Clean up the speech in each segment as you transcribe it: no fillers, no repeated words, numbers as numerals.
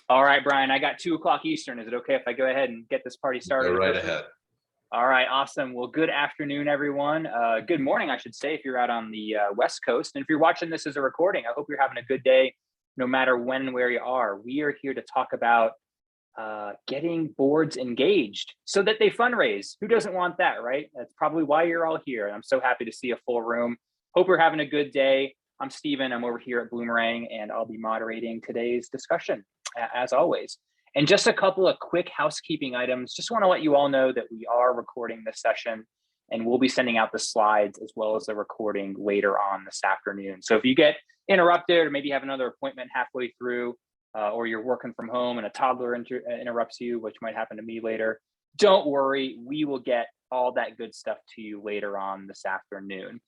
All right, Brian, I got 2 o'clock Eastern. Is it okay if I go ahead and get this party started? Go right ahead. All right, awesome. Well, good afternoon, everyone. Good morning, I should say, if you're out on the West Coast. And if you're watching this as a recording, I hope you're having a good day, no matter when and where you are. We are here to talk about getting boards engaged so that they fundraise. Who doesn't want that, right? That's probably why you're all here. And I'm so happy to see a full room. Hope you're having a good day. I'm Steven. I'm over here at Bloomerang, and I'll be moderating today's discussion, as always. And just a couple of quick housekeeping items. Just want to let you all know that we are recording this session, and we'll be sending out the slides as well as the recording later on this afternoon. So if you get interrupted or maybe have another appointment halfway through, or you're working from home and a toddler interrupts you, which might happen to me later, don't worry, we will get all that good stuff to you later on this afternoon.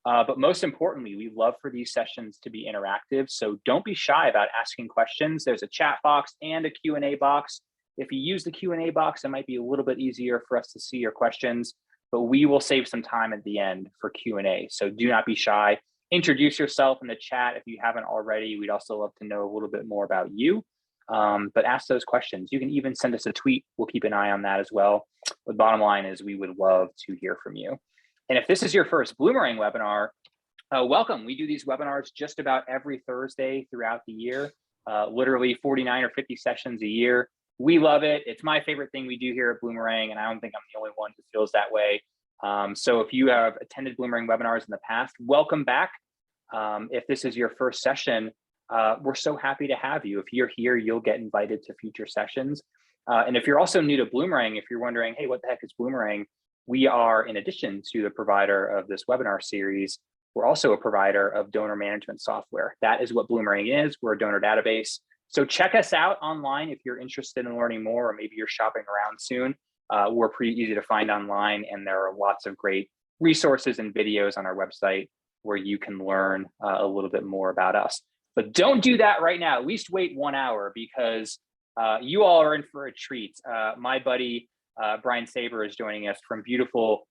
But most importantly, we love for these sessions to be interactive. So don't be shy about asking questions. There's a chat box and a Q&A box. If you use the Q&A box, it might be a little bit easier for us to see your questions, but we will save some time at the end for Q&A. So do not be shy. Introduce yourself in the chat if you haven't already. We'd also love to know a little bit more about you, but ask those questions. You can even send us a tweet. We'll keep an eye on that as well. The bottom line is we would love to hear from you. And if this is your first Bloomerang webinar, welcome. We do these webinars just about every Thursday throughout the year, literally 49 or 50 sessions a year. We love it. It's my favorite thing we do here at Bloomerang, and I don't think I'm the only one who feels that way. So if you have attended Bloomerang webinars in the past, welcome back. If this is your first session, we're so happy to have you. If you're here, you'll get invited to future sessions. And if you're also new to Bloomerang, if you're wondering, hey, what the heck is Bloomerang? We are, in addition to the provider of this webinar series, we're also a provider of donor management software. That is what Bloomerang is. We're a donor database. So check us out online if you're interested in learning more, or maybe you're shopping around soon. We're pretty easy to find online, and there are lots of great resources and videos on our website where you can learn a little bit more about us. But don't do that right now. At least wait 1 hour, because you all are in for a treat. My buddy, Brian Saber, is joining us from beautiful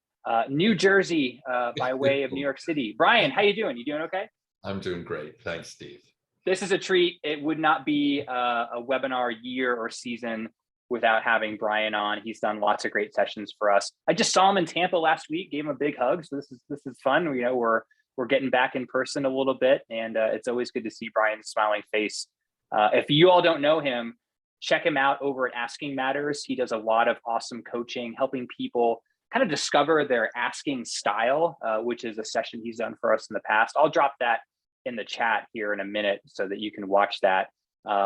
New Jersey by way of New York City. Brian, how you doing? You doing okay? I'm doing great. Thanks, Steve. This is a treat. It would not be a webinar year or season without having Brian on. He's done lots of great sessions for us. I just saw him in Tampa last week, gave him a big hug. So this is fun. You know, we're getting back in person a little bit, and it's always good to see Brian's smiling face. If you all don't know him, check him out over at Asking Matters. He does a lot of awesome coaching, helping people kind of discover their asking style, which is a session he's done for us in the past. I'll drop that in the chat here in a minute so that you can watch that.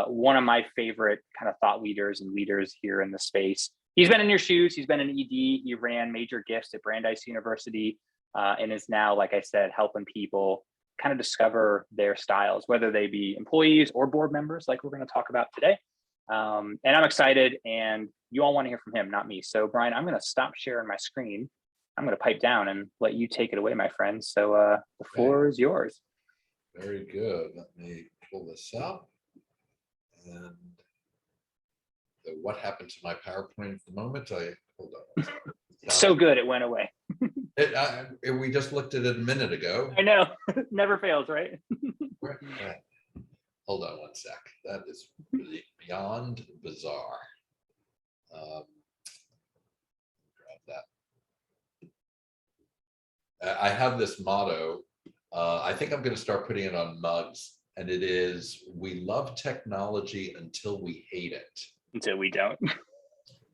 One of my favorite kind of thought leaders and leaders here in the space. He's been in your shoes. He's been an ED. He ran major gifts at Brandeis University and is now, like I said, helping people kind of discover their styles, whether they be employees or board members, like we're going to talk about today. And I'm excited, and you all want to hear from him, not me. So Brian, I'm going to stop sharing my screen. I'm going to pipe down and let you take it away, my friend. So the floor is yours. Very good. Let me pull this up. And what happened to my PowerPoint at the moment? Hold on. So good, it went away. We just looked at it a minute ago. I know. Never fails, right? Hold on one sec. That is really beyond bizarre. Grab that. I have this motto. I think I'm going to start putting it on mugs, and it is, we love technology until we hate it. Until we don't.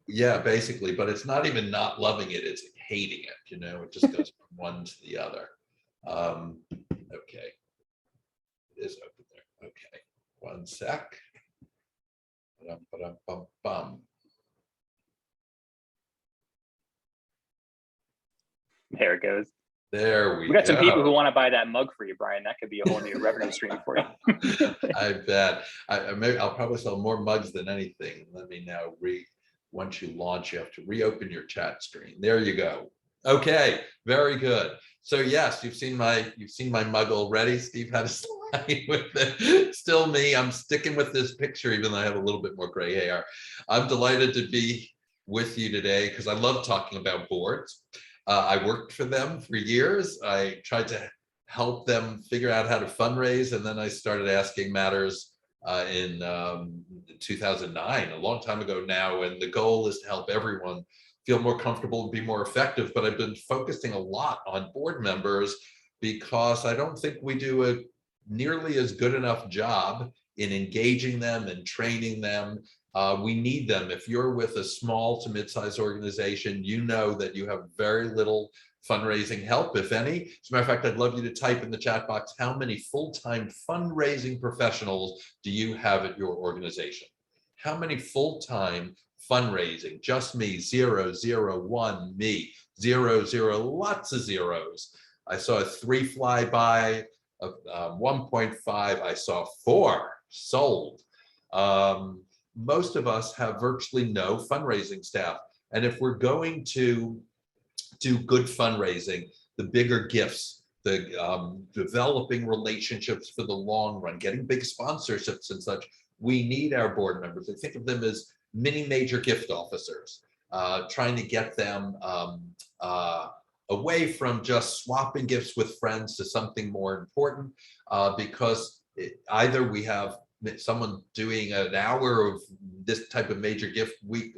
Yeah, basically, but it's not even not loving it, it's hating it, you know, it just goes from one to the other. Okay, it is open there. Okay, one sec. Ba-dum. There it goes. There we got some people who want to buy that mug for you, Brian. That could be a whole new revenue stream for you. I bet. Maybe I'll probably sell more mugs than anything. Let me now once you launch, you have to reopen your chat screen. There you go. Okay, very good. So yes, you've seen my mug already. Steve had a slide with it. Still me. I'm sticking with this picture, even though I have a little bit more gray hair. I'm delighted to be with you today because I love talking about boards. I worked for them for years. I tried to help them figure out how to fundraise, and then I started Asking Matters in 2009, a long time ago now, and the goal is to help everyone feel more comfortable and be more effective. But I've been focusing a lot on board members because I don't think we do a nearly as good enough job in engaging them and training them. We need them. If you're with a small to mid-sized organization, you know that you have very little fundraising help, if any. As a matter of fact, I'd love you to type in the chat box, how many full-time fundraising professionals do you have at your organization? How many full-time fundraising? Just me, 0, 0, 1, me, 0, 0, lots of zeros. I saw a 3 fly by, 1.5, I saw 4 sold. Most of us have virtually no fundraising staff. And if we're going to do good fundraising, the bigger gifts, the developing relationships for the long run, getting big sponsorships and such, we need our board members. I think of them as mini major gift officers, trying to get them away from just swapping gifts with friends to something more important, because either we have someone doing an hour of this type of major gift week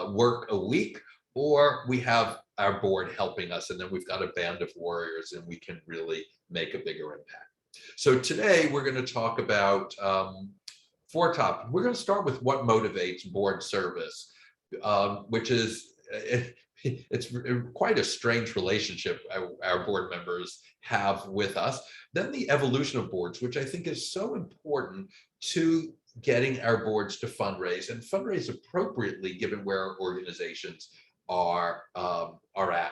work a week, or we have our board helping us, and then we've got a band of warriors and we can really make a bigger impact. So today we're going to talk about 4 topics. We're going to start with what motivates board service, which is it's quite a strange relationship our board members have with us. Then the evolution of boards, which I think is so important to getting our boards to fundraise and fundraise appropriately given where our organizations are at.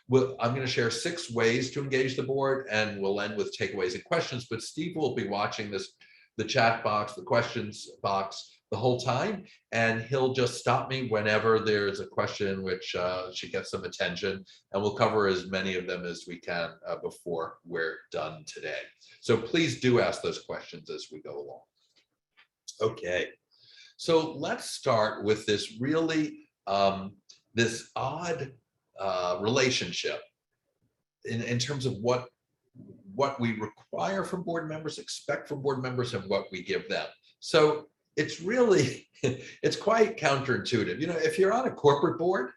Well, I'm going to share 6 ways to engage the board, and we'll end with takeaways and questions. But Steve will be watching the chat box, the questions box, the whole time, and he'll just stop me whenever there's a question which should get some attention, and we'll cover as many of them as we can before we're done today. So please do ask those questions as we go along. Okay, so let's start with this really this odd relationship in terms of what we require from board members, expect from board members, and what we give them. So it's really, it's quite counterintuitive. You know, if you're on a corporate board,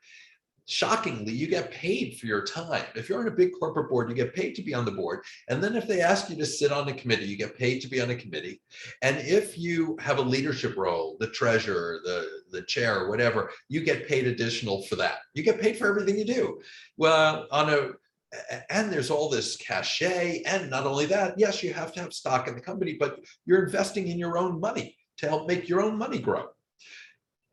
shockingly, you get paid for your time. If you're on a big corporate board, you get paid to be on the board. And then if they ask you to sit on a committee, you get paid to be on a committee. And if you have a leadership role, the treasurer, the chair, whatever, you get paid additional for that. You get paid for everything you do. Well, and there's all this cachet. And not only that, yes, you have to have stock in the company, but you're investing in your own money to help make your own money grow.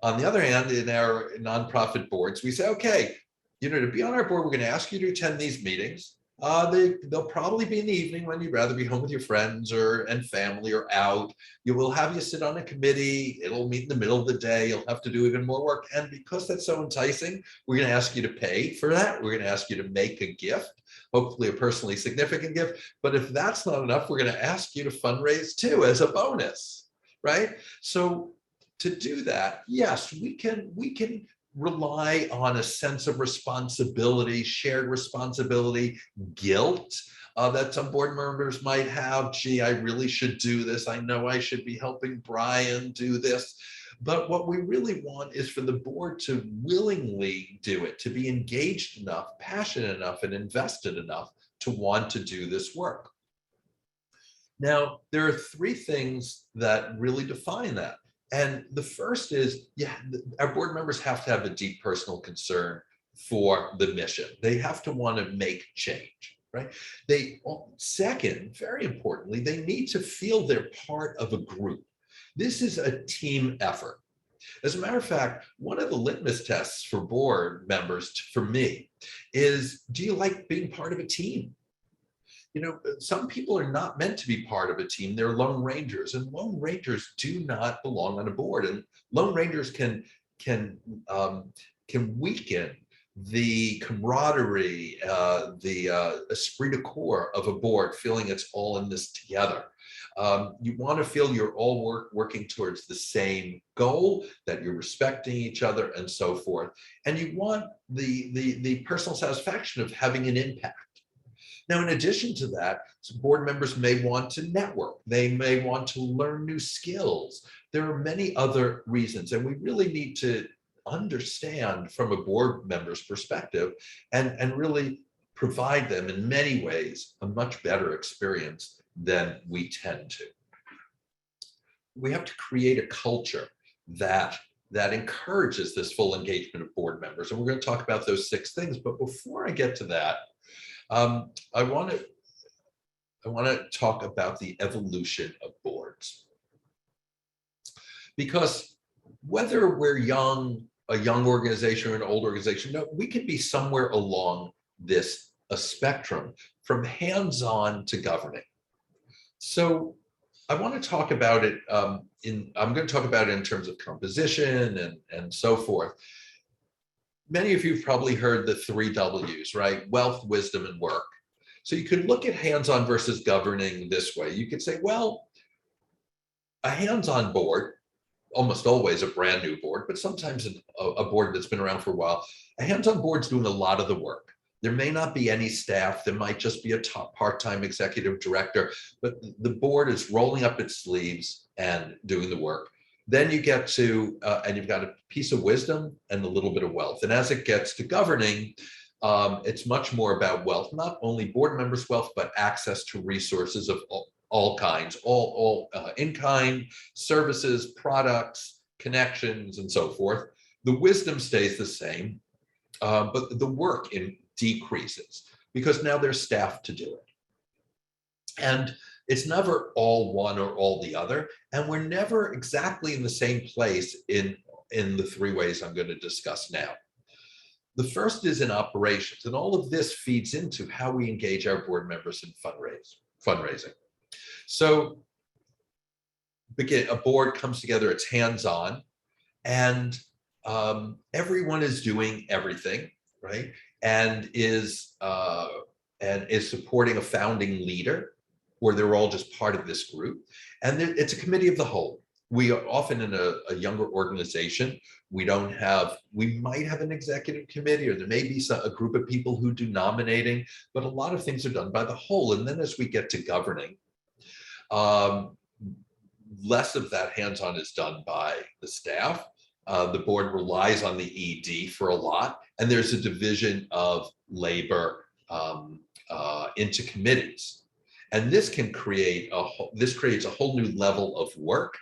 On the other hand, in our nonprofit boards, we say, okay, you know, to be on our board, we're going to ask you to attend these meetings. They'll probably be in the evening when you'd rather be home with your friends and family or out. We'll have you sit on a committee. It'll meet in the middle of the day. You'll have to do even more work. And because that's so enticing, we're going to ask you to pay for that. We're going to ask you to make a gift, hopefully a personally significant gift. But if that's not enough, we're going to ask you to fundraise too as a bonus, right? So to do that, yes, we can rely on a sense of responsibility, shared responsibility, guilt that some board members might have. Gee, I really should do this. I know I should be helping Brian do this. But what we really want is for the board to willingly do it, to be engaged enough, passionate enough, and invested enough to want to do this work. Now, there are 3 things that really define that. And the first is, yeah, our board members have to have a deep personal concern for the mission. They have to want to make change, right? Second, very importantly, they need to feel they're part of a group. This is a team effort. As a matter of fact, one of the litmus tests for board members, for me, is, do you like being part of a team? You know, some people are not meant to be part of a team. They're lone rangers, and lone rangers do not belong on a board. And lone rangers can weaken the camaraderie, the esprit de corps of a board, feeling it's all in this together. You want to feel you're all working towards the same goal, that you're respecting each other, and so forth. And you want the personal satisfaction of having an impact. Now, in addition to that, some board members may want to network. They may want to learn new skills. There are many other reasons, and we really need to understand from a board member's perspective and really provide them in many ways a much better experience than we tend to. We have to create a culture that encourages this full engagement of board members. And we're going to talk about those 6 things. But before I get to that, I want to talk about the evolution of boards. Because whether we're a young organization or an old organization, no, we could be somewhere along this spectrum from hands-on to governing. So I want to talk about it I'm going to talk about it in terms of composition and so forth. Many of you have probably heard the 3 W's, right? Wealth, wisdom, and work. So you could look at hands-on versus governing this way. You could say, well, a hands-on board, almost always a brand new board, but sometimes a board that's been around for a while, a hands-on board's doing a lot of the work. There may not be any staff. There might just be a part-time executive director, but the board is rolling up its sleeves and doing the work. Then you get to, and you've got a piece of wisdom and a little bit of wealth. And as it gets to governing, it's much more about wealth, not only board members' wealth, but access to resources of all kinds, all in-kind services, products, connections, and so forth. The wisdom stays the same, but the work decreases because now there's staff to do it. And it's never all one or all the other. And we're never exactly in the same place in the 3 ways I'm going to discuss now. The first is in operations, and all of this feeds into how we engage our board members in fundraising. So a board comes together, it's hands-on, and everyone is doing everything, right? And is supporting a founding leader, or they're all just part of this group. And it's a committee of the whole. We are often in a younger organization. We might have an executive committee, or there may be a group of people who do nominating, but a lot of things are done by the whole. And then as we get to governing, less of that hands-on is done by the staff. The board relies on the ED for a lot, and there's a division of labor into committees. And this can creates a whole new level of work,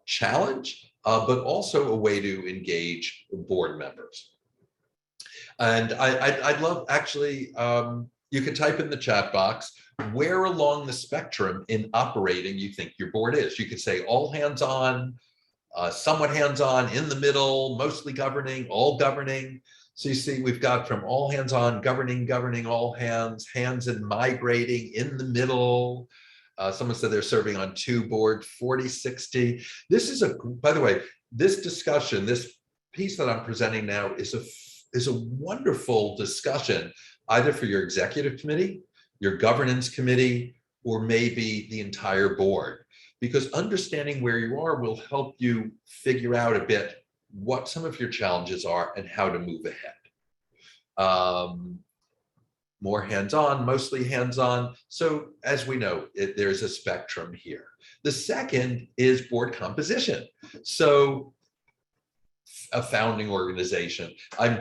challenge, but also a way to engage board members. And I'd love, actually, you can type in the chat box where along the spectrum in operating you think your board is. You could say all hands-on, somewhat hands-on, in the middle, mostly governing, all governing. So you see, we've got from all hands-on, governing, all hands and migrating, in the middle. Someone said they're serving on 2 boards, 40-60. This is by the way, this discussion, this piece that I'm presenting now is a wonderful discussion, either for your executive committee, your governance committee, or maybe the entire board. Because understanding where you are will help you figure out a bit what some of your challenges are and how to move ahead. More hands-on, mostly hands-on. So as we know, there's a spectrum here. The second is board composition. So a founding organization. I'm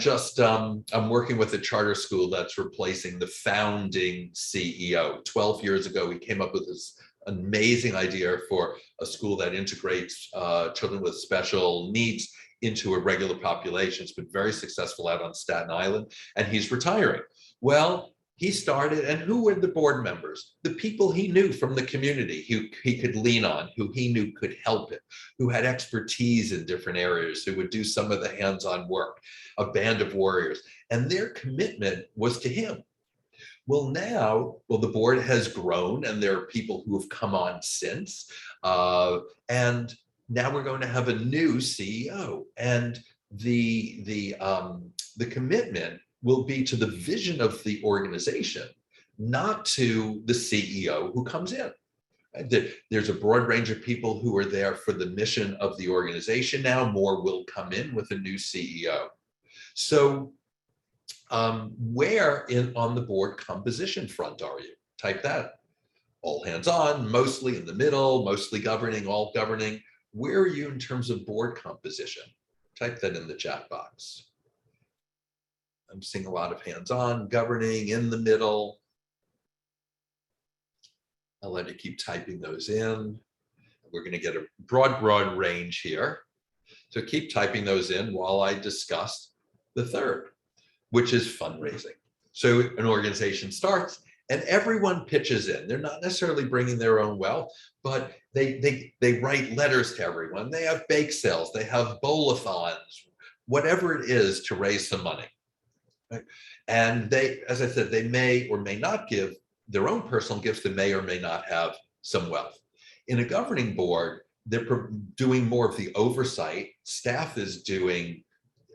working with a charter school that's replacing the founding CEO. 12 years ago, we came up with this amazing idea for a school that integrates children with special needs into a regular population. It's been very successful out on Staten Island, and he's retiring. Well, he started, and who were the board members? The people he knew from the community, who he could lean on, who he knew could help him, who had expertise in different areas, who would do some of the hands-on work, a band of warriors, and their commitment was to him. Well, now, the board has grown, and there are people who have come on since, and now we're going to have a new CEO, and the commitment will be to the vision of the organization, not to the CEO who comes in. There's a broad range of people who are there for the mission of the organization now. More will come in with a new CEO. So Where on the board composition front are you? Type that. All hands on, mostly in the middle, mostly governing, all governing. Where are you in terms of board composition? Type that in the chat box. I'm seeing a lot of hands on, governing, in the middle. I'll let you keep typing those in. We're going to get a broad range here. So keep typing those in while I discuss the third, which is fundraising. So an organization starts and everyone pitches in. They're not necessarily bringing their own wealth, but they write letters to everyone. They have bake sales, they have bowl-a-thons, whatever it is to raise some money. Right? And they, as I said, they may or may not give their own personal gifts. They may or may not have some wealth. In a governing board, they're doing more of the oversight. Staff is doing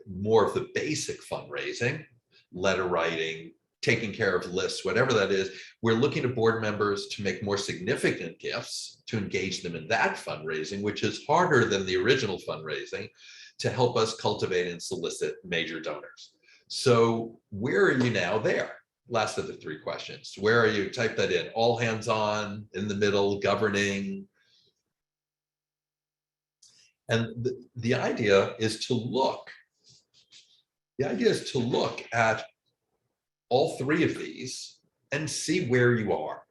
more of the basic fundraising, letter writing, taking care of lists, whatever that is. We're looking to board members to make more significant gifts, to engage them in that fundraising, which is harder than the original fundraising, to help us cultivate and solicit major donors. So where are you now there? Last of the three questions. Where are you? Type that in. All hands on, in the middle, governing. And the idea is to look. The idea is to look at all three of these and see where you are.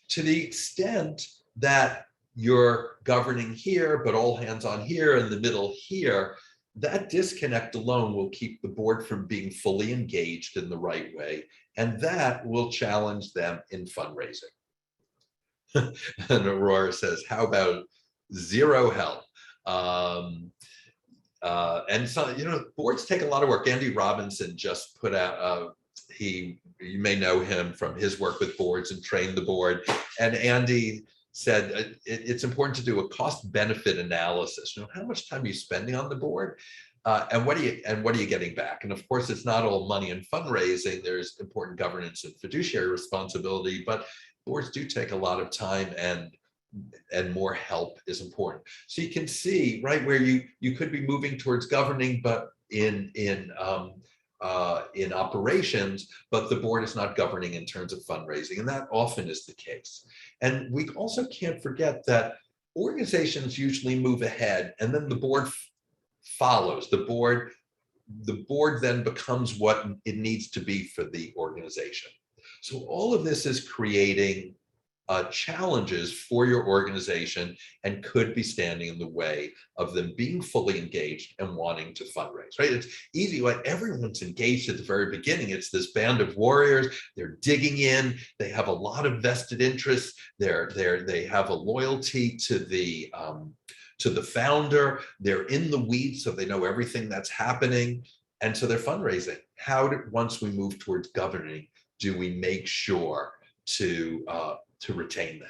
To the extent that you're governing here, but all hands on here, in the middle here, that disconnect alone will keep the board from being fully engaged in the right way. And that will challenge them in fundraising. And Aurora says, how about zero help? And so, you know, boards take a lot of work. Andy Robinson just put out, you may know him from his work with boards and trained the board. And Andy said it's important to do a cost benefit analysis. You know, how much time are you spending on the board? And what are you getting back? And of course, it's not all money and fundraising. There's important governance and fiduciary responsibility, but boards do take a lot of time, and more help is important. So you can see right where you could be moving towards governing, but in operations, but the board is not governing in terms of fundraising, and that often is the case. And we also can't forget that organizations usually move ahead, and then the board follows. The board then becomes what it needs to be for the organization. So all of this is creating challenges for your organization and could be standing in the way of them being fully engaged and wanting to fundraise, right? It's easy, like everyone's engaged at the very beginning. It's this band of warriors. They're digging in. They have a lot of vested interests. They have a loyalty to the founder. They're in the weeds, so they know everything that's happening. And so they're fundraising. Once we move towards governing, do we make sure to retain that?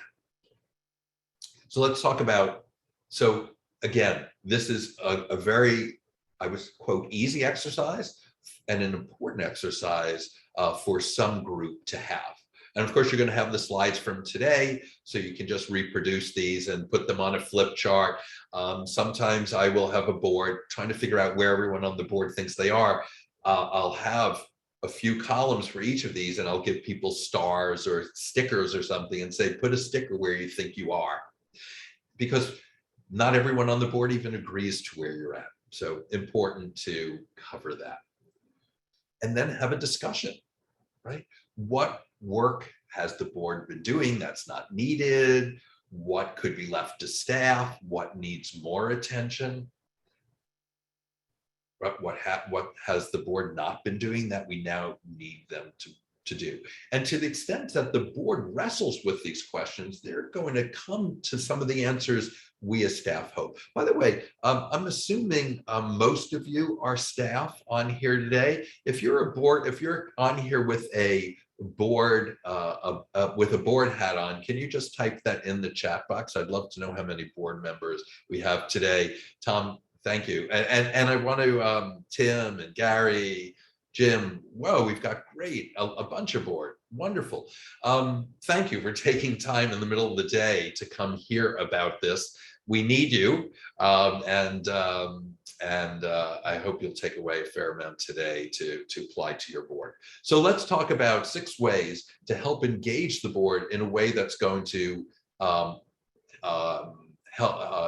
So let's talk about, so again, this is a very, I would quote, easy exercise and an important exercise for some group to have. And of course, you're going to have the slides from today, so you can just reproduce these and put them on a flip chart. Sometimes I will have a board trying to figure out where everyone on the board thinks they are. I'll have a few columns for each of these, and I'll give people stars or stickers or something and say, put a sticker where you think you are. Because not everyone on the board even agrees to where you're at. So important to cover that. And then have a discussion, right? What work has the board been doing that's not needed? What could be left to staff? What needs more attention? What has the board not been doing that we now need them to do? And to the extent that the board wrestles with these questions, they're going to come to some of the answers we as staff hope. By the way, I'm assuming most of you are staff on here today. If you're on here with a board hat on, can you just type that in the chat box? I'd love to know how many board members we have today. Tom, thank you. And I want to, Tim and Gary, Jim, whoa, we've got a bunch of board, wonderful. Thank you for taking time in the middle of the day to come hear about this. we need you. I hope you'll take away a fair amount today to apply to your board. So let's talk about 6 ways to help engage the board in a way that's going to help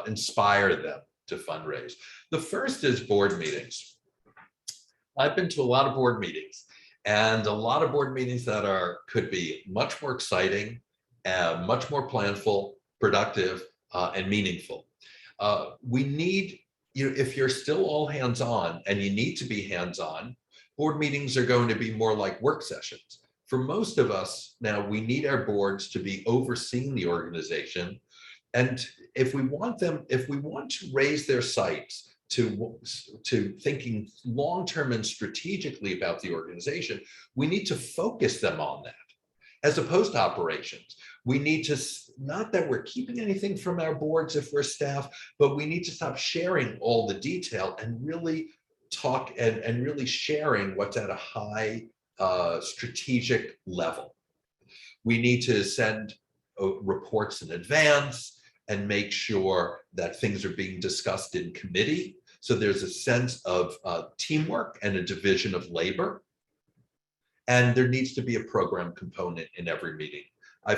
inspire them to fundraise. The first is board meetings. I've been to a lot of board meetings, and a lot of board meetings that could be much more exciting, much more planful, productive, and meaningful. We need, if you're still all hands-on, and you need to be hands-on, board meetings are going to be more like work sessions. For most of us now, we need our boards to be overseeing the organization. And if we want to raise their sights to thinking long-term and strategically about the organization, we need to focus them on that, as opposed to operations. We need to, not that we're keeping anything from our boards if we're staff, but we need to stop sharing all the detail and really talk and really sharing what's at a high strategic level. We need to send reports in advance and make sure that things are being discussed in committee. So there's a sense of teamwork and a division of labor. And there needs to be a program component in every meeting. I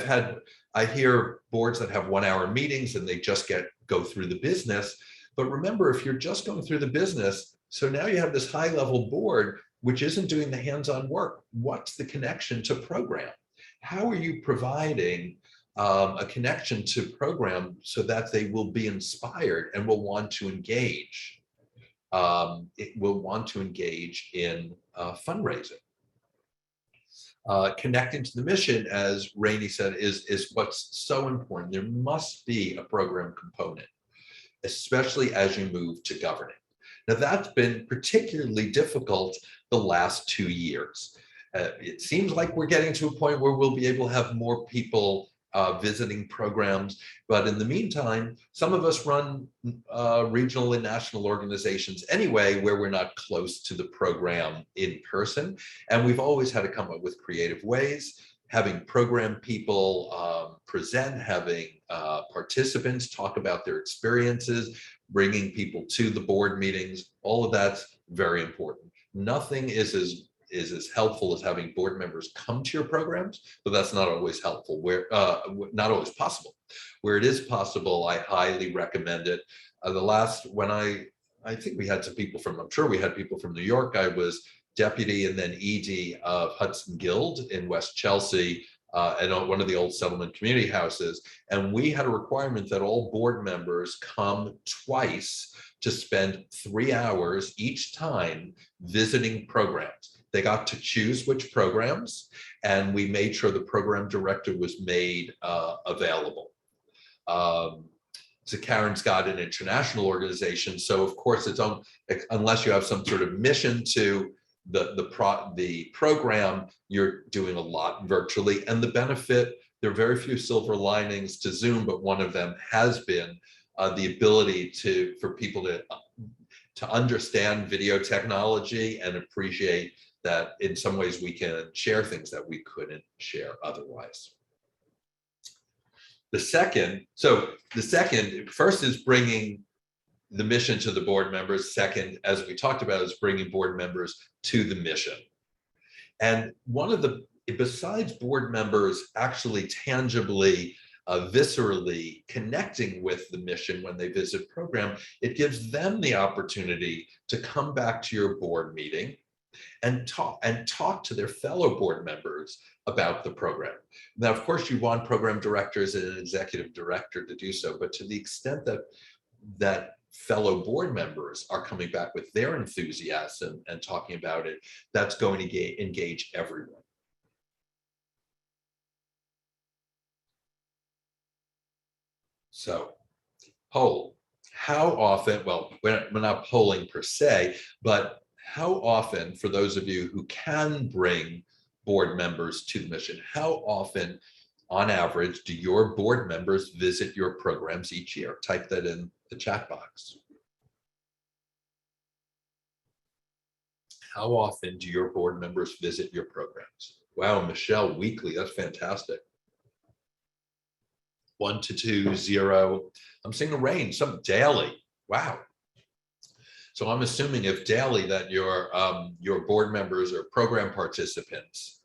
hear boards that have 1-hour meetings and they just go through the business. But remember, if you're just going through the business, so now you have this high level board, which isn't doing the hands-on work. What's the connection to program? How are you providing a connection to program so that they will be inspired and will want to engage? It will want to engage in fundraising. Connecting to the mission, as Rainey said, is what's so important. There must be a program component, especially as you move to governing. Now, that's been particularly difficult the last 2 years. It seems like we're getting to a point where we'll be able to have more people visiting programs. But in the meantime, some of us run regional and national organizations anyway, where we're not close to the program in person. And we've always had to come up with creative ways, having program people present, having participants talk about their experiences, bringing people to the board meetings. All of that's very important. Nothing is as helpful as having board members come to your programs, but that's not always helpful, not always possible. Where it is possible, I highly recommend it. When I think we had some people from, I'm sure we had people from New York. I was deputy and then ED of Hudson Guild in West Chelsea, and one of the old settlement community houses. And we had a requirement that all board members come twice to spend 3 hours each time visiting programs. They got to choose which programs, and we made sure the program director was made available. So Karen's got an international organization, so of course it's unless you have some sort of mission to the program, you're doing a lot virtually. And the benefit, there are very few silver linings to Zoom, but one of them has been the ability for people to understand video technology and appreciate that in some ways we can share things that we couldn't share otherwise. First is bringing the mission to the board members. Second, as we talked about, is bringing board members to the mission. And besides board members actually tangibly, viscerally connecting with the mission when they visit program, it gives them the opportunity to come back to your board meeting and talk to their fellow board members about the program. Now, of course, you want program directors and an executive director to do so, but to the extent that fellow board members are coming back with their enthusiasm and talking about it, that's going to engage everyone. So, poll. How often, well, we're not polling per se, but how often, for those of you who can bring board members to the mission, how often, on average, do your board members visit your programs each year? Type that in the chat box. How often do your board members visit your programs? Wow, Michelle, weekly, that's fantastic. 1 to 2, 0. I'm seeing a range, some daily. Wow. So I'm assuming if daily that your board members are program participants,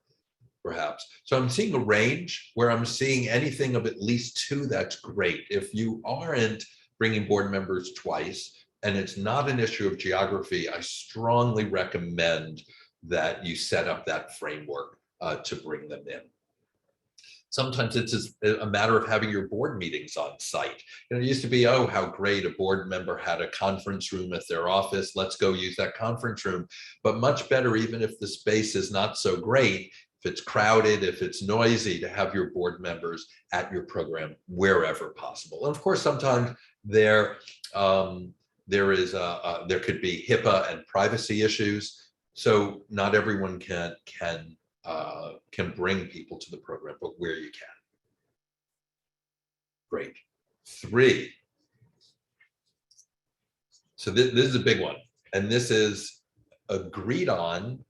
perhaps. So I'm seeing a range where I'm seeing anything of at least 2, that's great. If you aren't bringing board members twice and it's not an issue of geography, I strongly recommend that you set up that framework to bring them in. Sometimes it's just a matter of having your board meetings on site. And it used to be, oh, how great, a board member had a conference room at their office. Let's go use that conference room. But much better, even if the space is not so great, if it's crowded, if it's noisy, to have your board members at your program wherever possible. And of course, sometimes there could be HIPAA and privacy issues. So not everyone can bring people to the program, but where you can. Great. 3. So this is a big one. And this is agreed on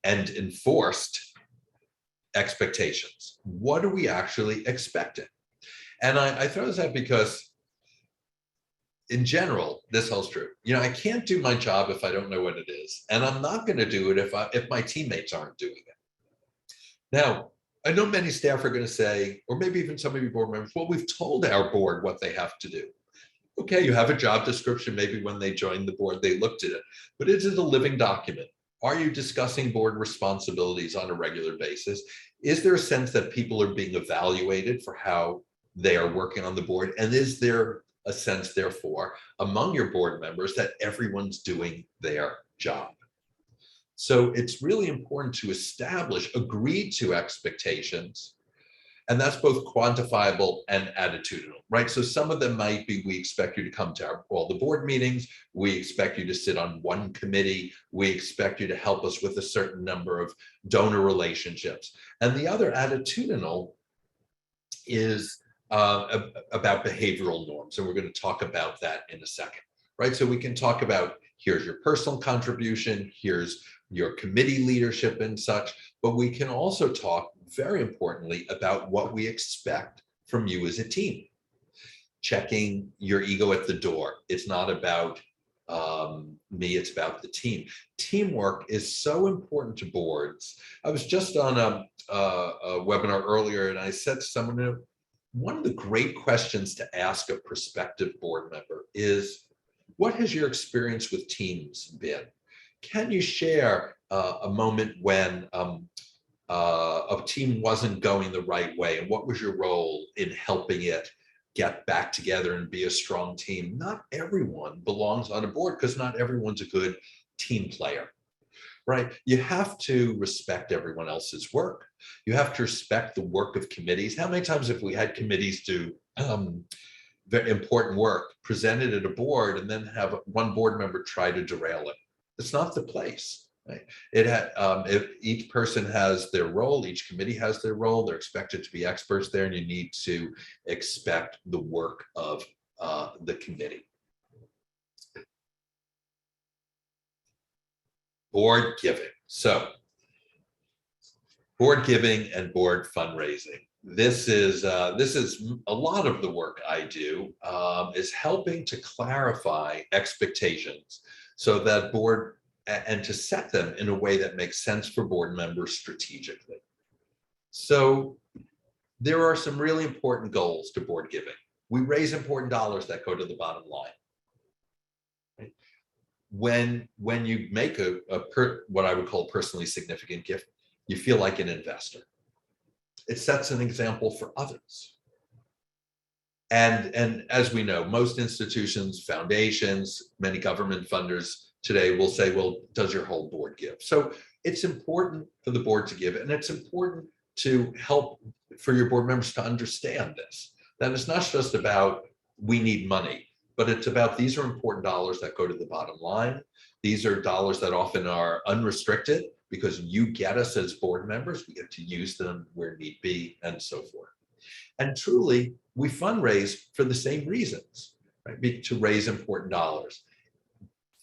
and enforced expectations. What are we actually expecting? And I throw this out because in general, this holds true. I can't do my job if I don't know what it is. And I'm not going to do it if my teammates aren't doing it. Now, I know many staff are going to say, or maybe even some of your board members, well, we've told our board what they have to do. Okay, you have a job description. Maybe when they joined the board, they looked at it, but is it a living document? Are you discussing board responsibilities on a regular basis? Is there a sense that people are being evaluated for how they are working on the board? And is there a sense, therefore, among your board members that everyone's doing their job? So it's really important to establish agreed to expectations, and that's both quantifiable and attitudinal, right? So some of them might be, we expect you to come to all the board meetings, we expect you to sit on one committee, we expect you to help us with a certain number of donor relationships. And the other, attitudinal, is about behavioral norms, and we're going to talk about that in a second, right? So we can talk about, here's your personal contribution, here's your committee leadership and such, but we can also talk, very importantly, about what we expect from you as a team. Checking your ego at the door. It's not about me, it's about the team. Teamwork is so important to boards. I was just on a webinar earlier, and I said to someone, one of the great questions to ask a prospective board member is, what has your experience with teams been? Can you share a moment when a team wasn't going the right way, and what was your role in helping it get back together and be a strong team? Not everyone belongs on a board because not everyone's a good team player, right? You have to respect everyone else's work. You have to respect the work of committees. How many times have we had committees do very important work presented at a board and then have one board member try to derail it? It's not the place, right? If each person has their role, each committee has their role, they're expected to be experts there, and you need to expect the work of the committee. Board giving. So board giving and board fundraising. This is a lot of the work I do, is helping to clarify expectations so that board, and to set them in a way that makes sense for board members strategically. So there are some really important goals to board giving. We raise important dollars that go to the bottom line. Right? When you make what I would call a personally significant gift, you feel like an investor. It sets an example for others. And as we know, most institutions, foundations, many government funders today will say, well, does your whole board give? So it's important for the board to give, and it's important to help for your board members to understand this. That it's not just about, we need money, but it's about, these are important dollars that go to the bottom line. These are dollars that often are unrestricted because you get us as board members, we get to use them where need be, and so forth. And truly, we fundraise for the same reasons, right? To raise important dollars.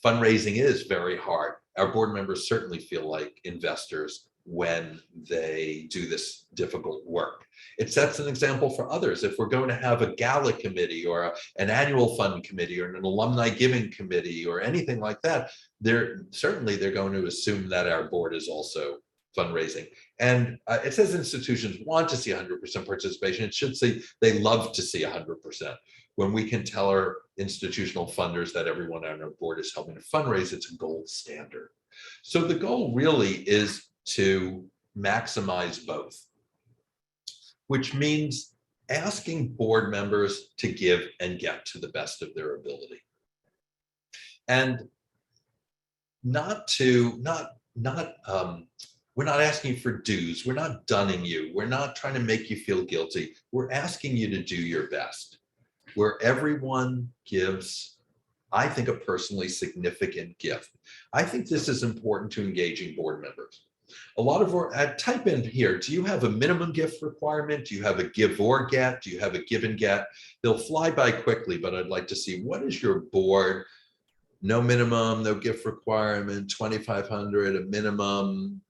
Fundraising is very hard. Our board members certainly feel like investors when they do this difficult work. It sets an example for others. If we're going to have a gala committee or an annual fund committee or an alumni giving committee or anything like that, they're going to assume that our board is also fundraising. And it says institutions want to see 100% participation. It should say they love to see 100%. When we can tell our institutional funders that everyone on our board is helping to fundraise, it's a gold standard. So the goal really is to maximize both, which means asking board members to give and get to the best of their ability. And we're not asking for dues. We're not dunning you. We're not trying to make you feel guilty. We're asking you to do your best. Where everyone gives, I think, a personally significant gift. I think this is important to engaging board members. A lot of type in here, do you have a minimum gift requirement? Do you have a give or get? Do you have a give and get? They'll fly by quickly, but I'd like to see, what is your board? No minimum, no gift requirement, 2,500, a minimum.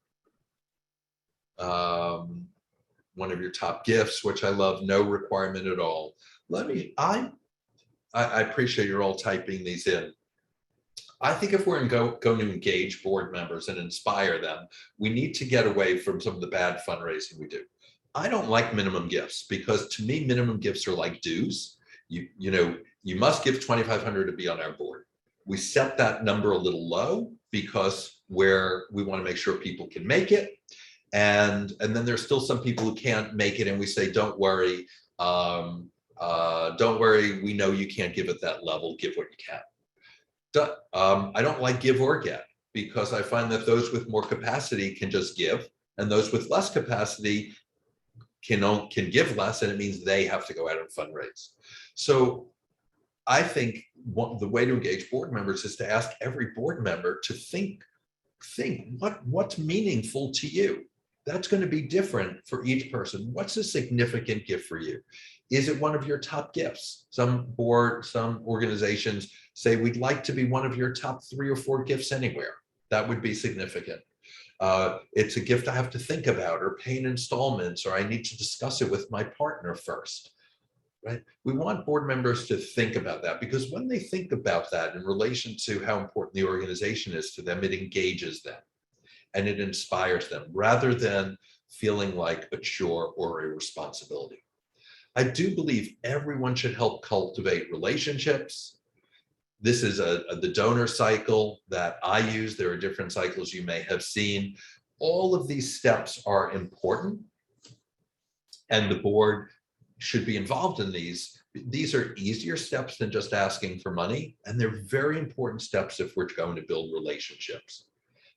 One of your top gifts, which I love, no requirement at all. I appreciate you're all typing these in. I think if we're going to engage board members and inspire them, we need to get away from some of the bad fundraising we do. I don't like minimum gifts, because to me, minimum gifts are like dues. You must give 2,500 to be on our board. We set that number a little low because we want to make sure people can make it. And then there's still some people who can't make it, and we say, don't worry, we know you can't give at that level, give what you can. I don't like give or get, because I find that those with more capacity can just give, and those with less capacity can give less, and it means they have to go out and fundraise. So I think the way to engage board members is to ask every board member to think what's meaningful to you. That's going to be different for each person. What's a significant gift for you? Is it one of your top gifts? Some organizations say, we'd like to be one of your top 3 or 4 gifts anywhere. That would be significant. It's a gift I have to think about, or pay in installments, or I need to discuss it with my partner first, right? We want board members to think about that, because when they think about that in relation to how important the organization is to them, it engages them and it inspires them, rather than feeling like a chore or a responsibility. I do believe everyone should help cultivate relationships. This is the donor cycle that I use. There are different cycles you may have seen. All of these steps are important, and the board should be involved in these. These are easier steps than just asking for money, and they're very important steps if we're going to build relationships.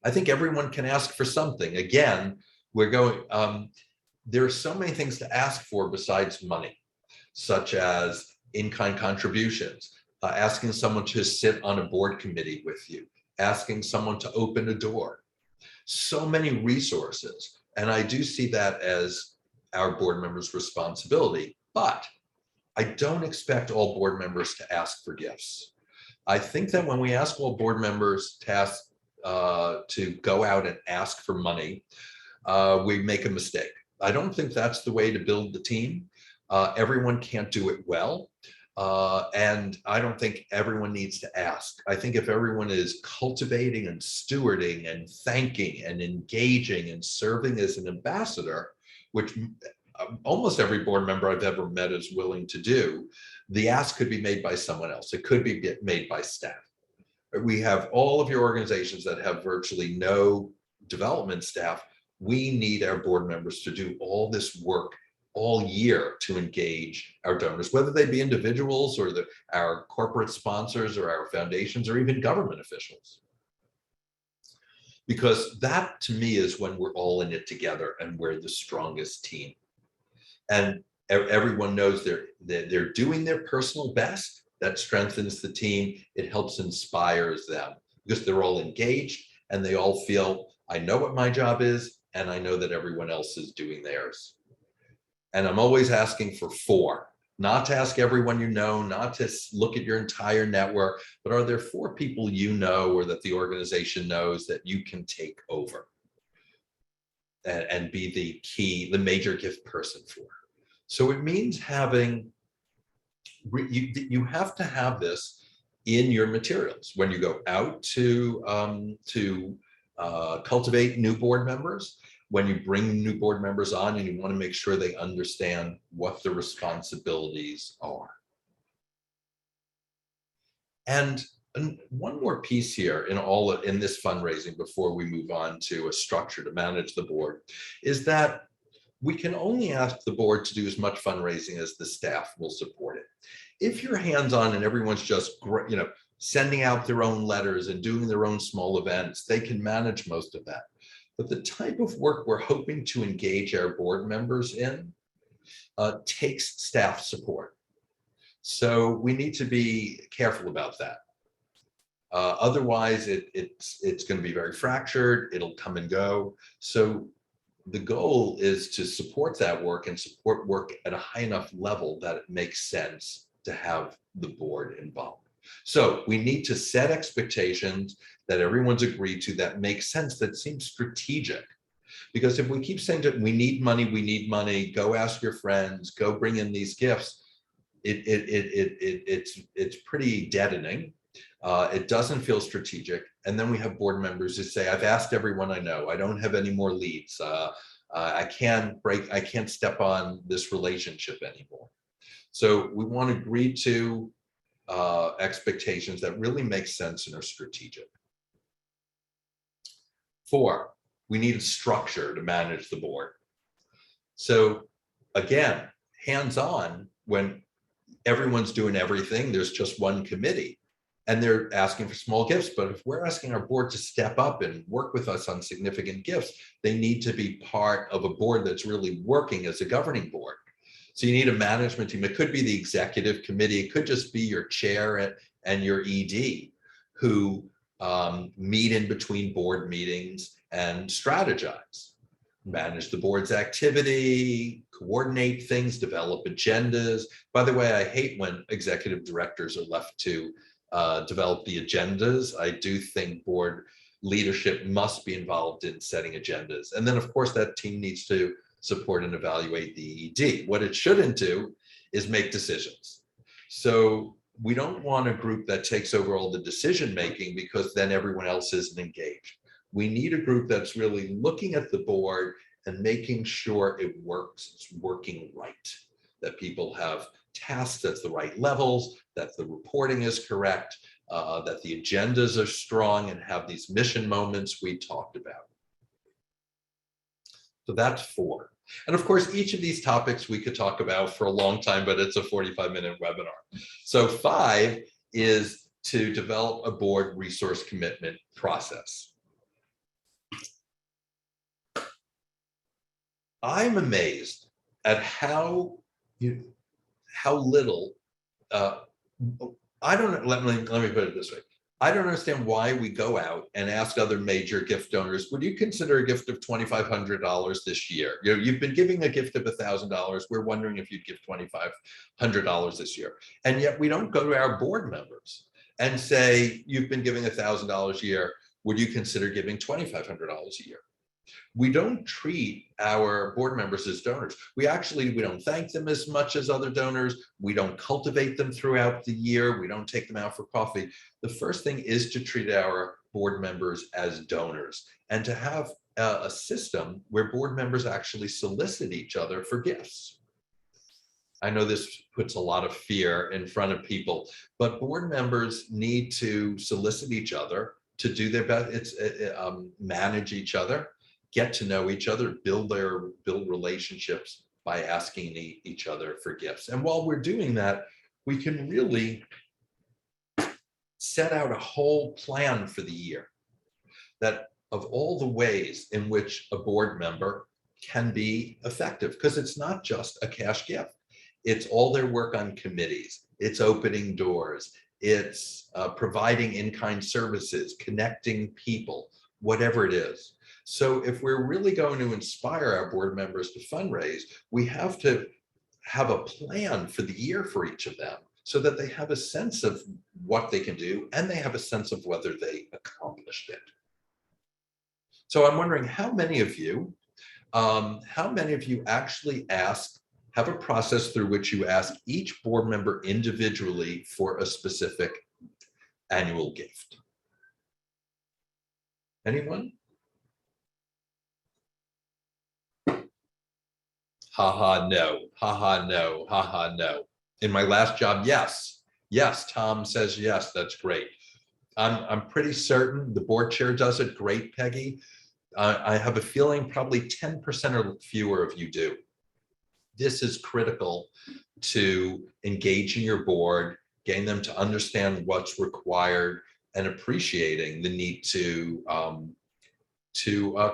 I think everyone can ask for something. Again, there are so many things to ask for besides money, such as in-kind contributions, asking someone to sit on a board committee with you, asking someone to open a door. So many resources. And I do see that as our board members' responsibility, but I don't expect all board members to ask for gifts. I think that when we ask all board members to go out and ask for money, we make a mistake. I don't think that's the way to build the team. Everyone can't do it well. And I don't think everyone needs to ask. I think if everyone is cultivating and stewarding and thanking and engaging and serving as an ambassador, which almost every board member I've ever met is willing to do, the ask could be made by someone else. It could be made by staff. We have all of your organizations that have virtually no development staff. We need our board members to do all this work all year to engage our donors, whether they be individuals or our corporate sponsors or our foundations or even government officials. Because that, to me, is when we're all in it together and we're the strongest team. And everyone knows they're doing their personal best. That strengthens the team. It helps inspires them, because they're all engaged and they all feel, I know what my job is, and I know that everyone else is doing theirs. And I'm always asking for 4, not to ask everyone you know, not to look at your entire network, but are there 4 people you know or that the organization knows that you can take over? and be the major gift person for. So it means having, you have to have this in your materials when you go out to cultivate new board members, when you bring new board members on, and you want to make sure they understand what the responsibilities are. And one more piece here in this fundraising before we move on to a structure to manage the board is that we can only ask the board to do as much fundraising as the staff will support it. If you're hands-on and everyone's just, sending out their own letters and doing their own small events, they can manage most of that. But the type of work we're hoping to engage our board members in takes staff support. So we need to be careful about that. Otherwise, it's going to be very fractured. It'll come and go. So the goal is to support that work and support work at a high enough level that it makes sense to have the board involved. So we need to set expectations that everyone's agreed to that make sense, that seems strategic. Because if we keep saying that we need money, go ask your friends, go bring in these gifts, it's pretty deadening. It doesn't feel strategic. And then we have board members who say, I've asked everyone I know, I don't have any more leads. I can't step on this relationship anymore. So we want to agree to expectations that really make sense and are strategic. 4, we need a structure to manage the board. So again, hands-on, when everyone's doing everything, there's just one committee and they're asking for small gifts. But if we're asking our board to step up and work with us on significant gifts, they need to be part of a board that's really working as a governing board. So you need a management team. It could be the executive committee. It could just be your chair and your ED who meet in between board meetings and strategize, manage the board's activity, coordinate things, develop agendas. By the way, I hate when executive directors are left to develop the agendas. I do think board leadership must be involved in setting agendas. And then of course that team needs to support and evaluate the ED. What it shouldn't do is make decisions. So we don't want a group that takes over all the decision-making because then everyone else isn't engaged. We need a group that's really looking at the board and making sure it works, it's working right, that people have tasks at the right levels, that the reporting is correct, that the agendas are strong and have these mission moments we talked about. So that's 4. And of course, each of these topics we could talk about for a long time, but it's a 45-minute webinar. So 5 is to develop a board resource commitment process. I'm amazed at how little, I don't know, let me put it this way. I don't understand why we go out and ask other major gift donors, would you consider a gift of $2,500 this year? You've been giving a gift of $1,000. We're wondering if you'd give $2,500 this year. And yet we don't go to our board members and say, you've been giving $1,000 a year. Would you consider giving $2,500 a year? We don't treat our board members as donors. We don't thank them as much as other donors. We don't cultivate them throughout the year. We don't take them out for coffee. The first thing is to treat our board members as donors and to have a system where board members actually solicit each other for gifts. I know this puts a lot of fear in front of people, but board members need to solicit each other to do their best. Manage each other, get to know each other, build relationships by asking each other for gifts. And while we're doing that, we can really set out a whole plan for the year that of all the ways in which a board member can be effective, because it's not just a cash gift. It's all their work on committees, it's opening doors, it's providing in-kind services, connecting people, whatever it is. So if we're really going to inspire our board members to fundraise, we have to have a plan for the year for each of them so that they have a sense of what they can do and they have a sense of whether they accomplished it. So I'm wondering how many of you How many of you actually have a process through which you ask each board member individually for a specific annual gift? Anyone? Haha, no, haha, no, haha, no. In my last job, yes. Yes, Tom says yes, that's great. I'm pretty certain the board chair does it. Great, Peggy. I have a feeling probably 10% or fewer of you do. This is critical to engaging your board, getting them to understand what's required, and appreciating the need to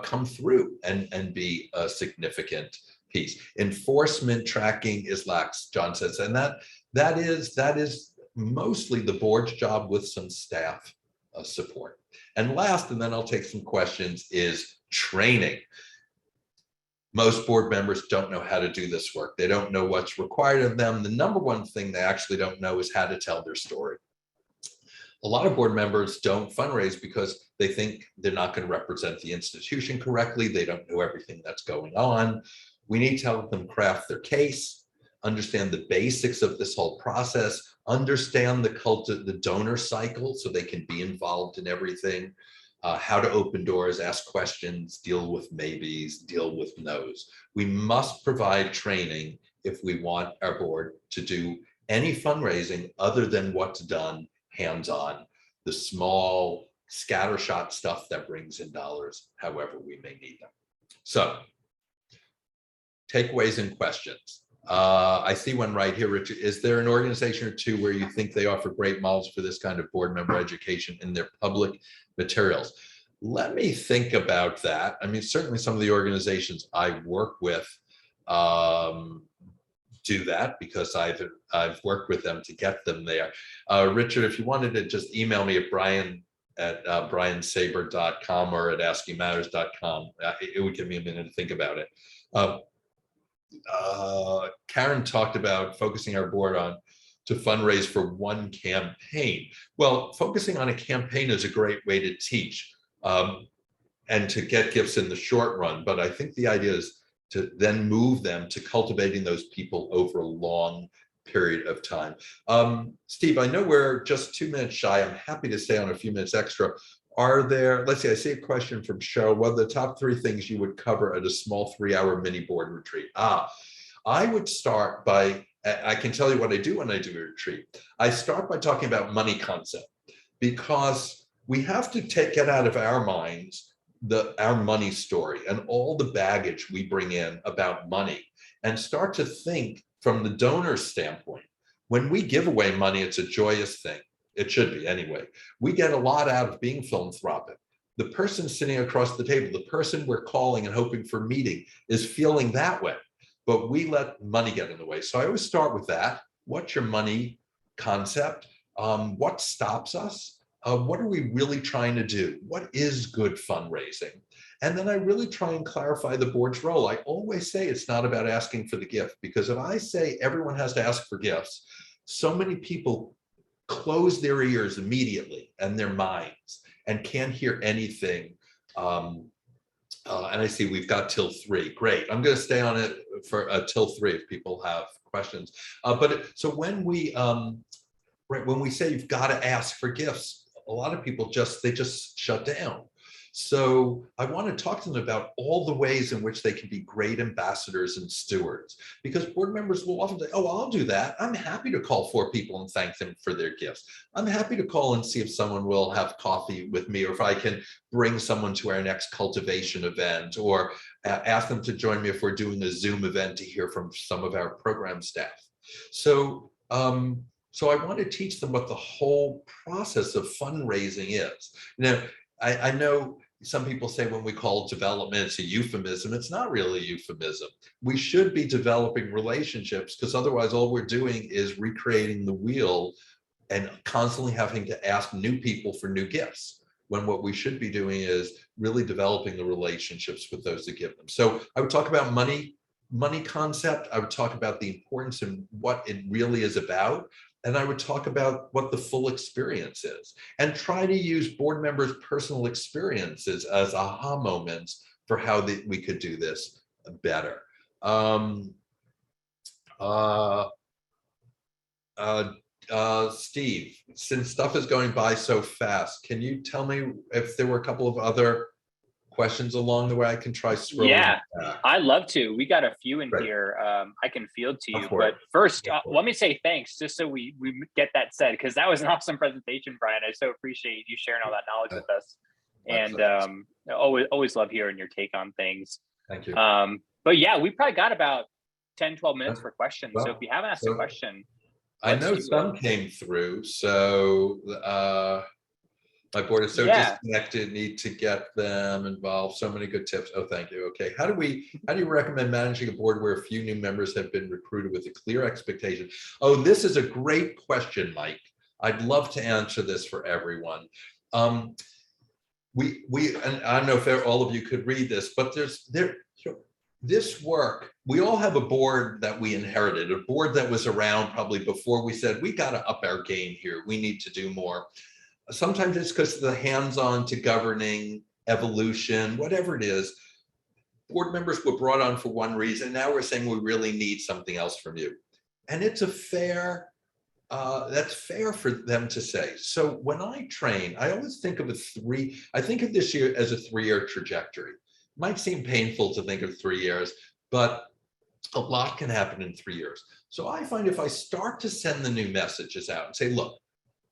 come through and be a significant piece. Enforcement tracking is lax, John says, and that is mostly the board's job with some staff support. And last, and then I'll take some questions, is training. Most board members don't know how to do this work. They don't know what's required of them. The number one thing they actually don't know is how to tell their story. A lot of board members don't fundraise because they think they're not going to represent the institution correctly. They don't know everything that's going on. We need to help them craft their case, understand the basics of this whole process, understand the donor cycle so they can be involved in everything, how to open doors, ask questions, deal with maybes, deal with no's. We must provide training if we want our board to do any fundraising other than what's done hands-on, the small scattershot stuff that brings in dollars, however we may need them. So, takeaways and questions. I see one right here, Richard. Is there an organization or two where you think they offer great models for this kind of board member education in their public materials? Let me think about that. I mean, certainly some of the organizations I work with do that because I've worked with them to get them there. Richard, if you wanted to just email me at briansaber.com or at askingmatters.com, it would give me a minute to think about it. Karen talked about focusing our board to fundraise for one campaign. Well, focusing on a campaign is a great way to teach and to get gifts in the short run. But I think the idea is to then move them to cultivating those people over a long period of time. Steve, I know we're just 2 minutes shy. I'm happy to stay on a few minutes extra. Are there, let's see, I see a question from Cheryl. What are the top 3 things you would cover at a small 3-hour mini board retreat? I would start by, I can tell you what I do when I do a retreat. I start by talking about money concept, because we have to get out of our minds our money story and all the baggage we bring in about money and start to think from the donor's standpoint. When we give away money, it's a joyous thing. It should be anyway. We get a lot out of being philanthropic. The person sitting across the table, the person we're calling and hoping for meeting, is feeling that way, but we let money get in the way. So I always start with that. What's your money concept? What stops us? What are we really trying to do? What is good fundraising? And then I really try and clarify the board's role. I always say it's not about asking for the gift, because if I say everyone has to ask for gifts, so many people close their ears immediately and their minds and can't hear anything. And I see we've got till 3. Great. I'm going to stay on it for till 3 if people have questions. So when we say you've got to ask for gifts, a lot of people just shut down. So I want to talk to them about all the ways in which they can be great ambassadors and stewards, because board members will often say, oh, I'll do that. I'm happy to call 4 people and thank them for their gifts. I'm happy to call and see if someone will have coffee with me, or if I can bring someone to our next cultivation event, or ask them to join me if we're doing a Zoom event to hear from some of our program staff. So I want to teach them what the whole process of fundraising is. Now, I know some people say when we call development, it's a euphemism. It's not really a euphemism. We should be developing relationships, because otherwise all we're doing is recreating the wheel and constantly having to ask new people for new gifts, when what we should be doing is really developing the relationships with those that give them. So I would talk about money concept. I would talk about the importance and what it really is about. And I would talk about what the full experience is, and try to use board members' personal experiences as aha moments for how we could do this better. Um, uh, Steve, since stuff is going by so fast, can you tell me if there were a couple of other questions along the way? I can try scrolling Yeah, back. I'd love to. We got a few in Right. here. I can field to Go you, for but it. first, Go for let it. me say thanks, just so we get that said, because that was an awesome presentation, Brian. I so appreciate you sharing all that knowledge with us, My and pleasure. always love hearing your take on things. Thank you. But yeah, we probably got about 10-12 minutes for questions. So if Well, you haven't asked a so question, I let's know do it. some came through, so my board is so Yeah. disconnected, need to get them involved. So many good tips. Oh, thank you. Okay. How do you recommend managing a board where a few new members have been recruited with a clear expectation? Oh, this is a great question, Mike. I'd love to answer this for everyone. And I don't know if all of you could read this, but this work, we all have a board that we inherited, a board that was around probably before we said, we got to up our game here. We need to do more. Sometimes it's because of the hands-on to governing, evolution, whatever it is. Board members were brought on for one reason. Now we're saying we really need something else from you. And it's that's fair for them to say. So when I train, I always think of I think of this year as a 3-year trajectory. It might seem painful to think of 3 years, but a lot can happen in 3 years. So I find if I start to send the new messages out and say, look,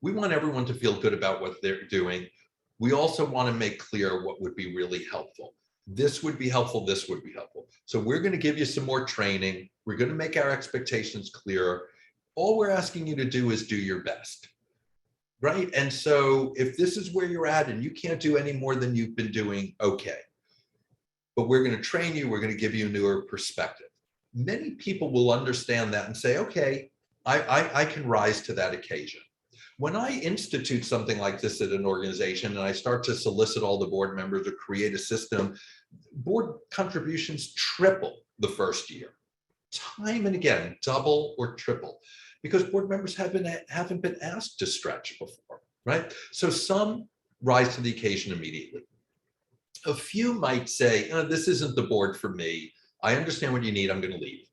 we want everyone to feel good about what they're doing. We also want to make clear what would be really helpful. This would be helpful, this would be helpful. So we're going to give you some more training. We're going to make our expectations clearer. All we're asking you to do is do your best, right? And so if this is where you're at and you can't do any more than you've been doing, okay. But we're going to train you, we're going to give you a newer perspective. Many people will understand that and say, okay, I can rise to that occasion. When I institute something like this at an organization and I start to solicit all the board members or create a system, board contributions triple the first year, time and again, double or triple, because board members haven't been asked to stretch before, right? So some rise to the occasion immediately. A few might say, oh, this isn't the board for me. I understand what you need, I'm going to leave.